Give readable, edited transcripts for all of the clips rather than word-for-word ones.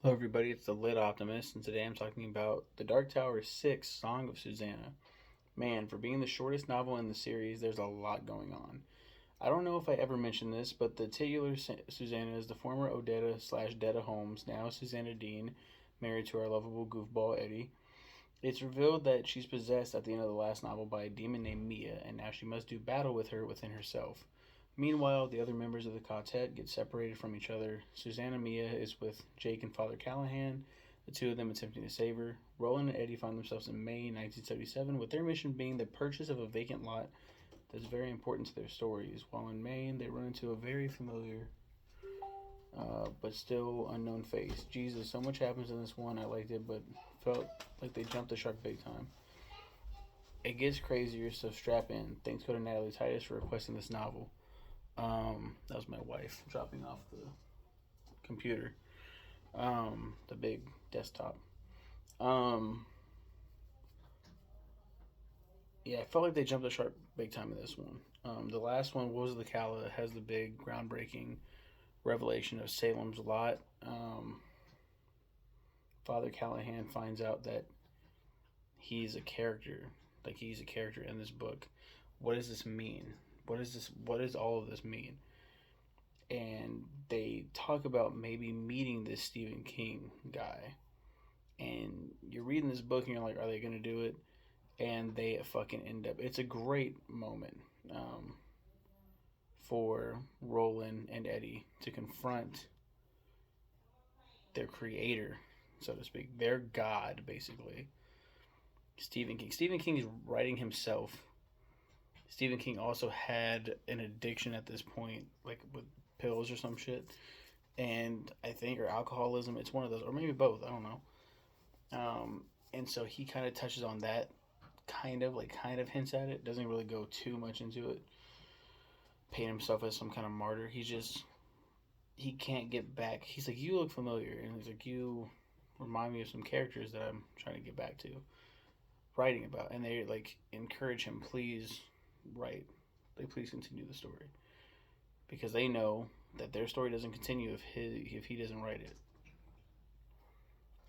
Hello, everybody. It's the Lit Optimist, and today I'm talking about The Dark Tower 6 Song of Susannah. Man, for being the shortest novel in the series, there's a lot going on. I don't know if I ever mentioned this, but the titular Susannah is the former Odetta slash Detta Holmes, now Susannah Dean, married to our lovable goofball Eddie. It's revealed that she's possessed at the end of the last novel by a demon named Mia, and now she must do battle with her within herself. Meanwhile, the other members of the quartet get separated from each other. Susannah Mia is with Jake and Father Callahan, the two of them attempting to save her. Roland and Eddie find themselves in May 1977, with their mission being the purchase of a vacant lot that's very important to their stories. While in Maine, they run into a very familiar but still unknown face. Jesus, so much happens in this one. I liked it, but felt like they jumped the shark big time. It gets crazier, so strap in. Thanks go to Natalie Titus for requesting this novel. That was my wife dropping off the computer, the big desktop. Um, yeah, I felt like they jumped the shark big time in this one. The last one, Woes of the Kala, has the big groundbreaking revelation of Salem's Lot. Father Callahan finds out that he's a character, like he's a character in this book. What does this mean? What is this? What does all of this mean? And they talk about maybe meeting this Stephen King guy. And you're reading this book and you're like, are they going to do it? And they fucking end up. It's a great moment for Roland and Eddie to confront their creator, so to speak, their god, basically. Stephen King. Stephen King is writing himself. Stephen King also had an addiction at this point, like with pills or some shit, and I think or alcoholism. It's one of those, or maybe both. I don't know. And so he kind of touches on that, kind of hints at it. Doesn't really go too much into it. Paint himself as some kind of martyr. He can't get back. He's like, you look familiar, and he's like, you remind me of some characters that I'm trying to get back to writing about, and they like encourage him, please write, like please continue the story, because they know that their story doesn't continue if he doesn't write it.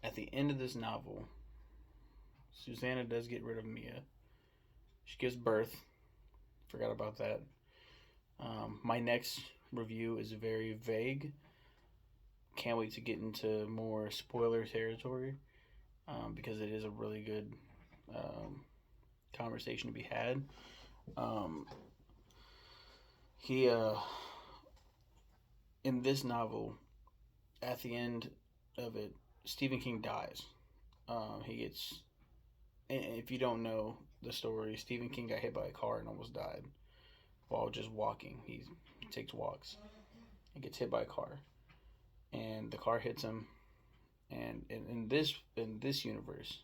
At the end of this novel, Susannah does get rid of Mia. She gives birth. Forgot about that. My next review is very vague. Can't wait to get into more spoiler territory because it is a really good um, conversation to be had. Um, he in this novel, at the end of it, Stephen King dies. He gets. And if you don't know the story, Stephen King got hit by a car and almost died while just walking. He takes walks and gets hit by a car, and the car hits him. And in this universe,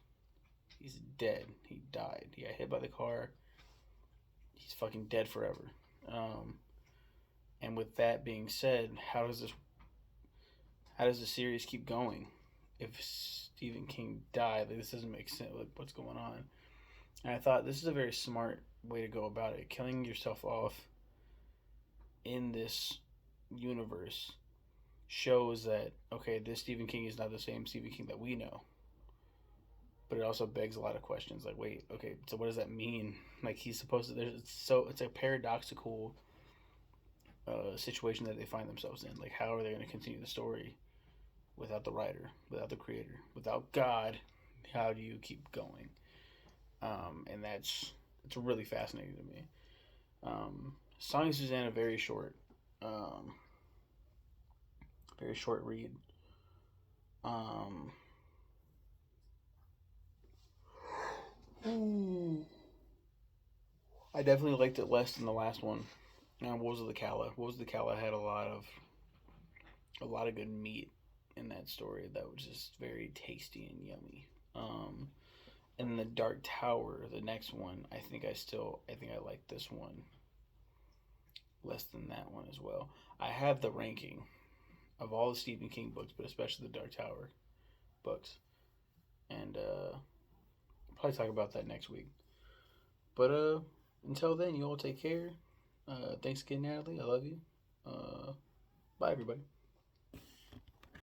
he's dead. He died. He got hit by the car. He's fucking dead forever. Um, and with that being said, how does the series keep going if Stephen King died? Like, this doesn't make sense. Like, what's going on? And I thought this is a very smart way to go about it. Killing yourself off in this universe shows that, okay, this Stephen King is not the same Stephen King that we know. But it also begs a lot of questions. Like, wait, okay, so what does that mean? Like, he's supposed to. It's a paradoxical situation that they find themselves in. Like, how are they going to continue the story without the writer, without the creator, without God? How do you keep going? And it's really fascinating to me. Song of Susannah, um, very short read. Um, I definitely liked it less than the last one. Woes of the Kala. Woes of the Kala had a lot of good meat in that story that was just very tasty and yummy. And the Dark Tower, the next one, I think I like this one less than that one as well. I have the ranking of all the Stephen King books, but especially the Dark Tower books, and I'll probably talk about that next week. But until then, you all take care. Thanks again, Natalie. I love you. Uh, Bye, everybody.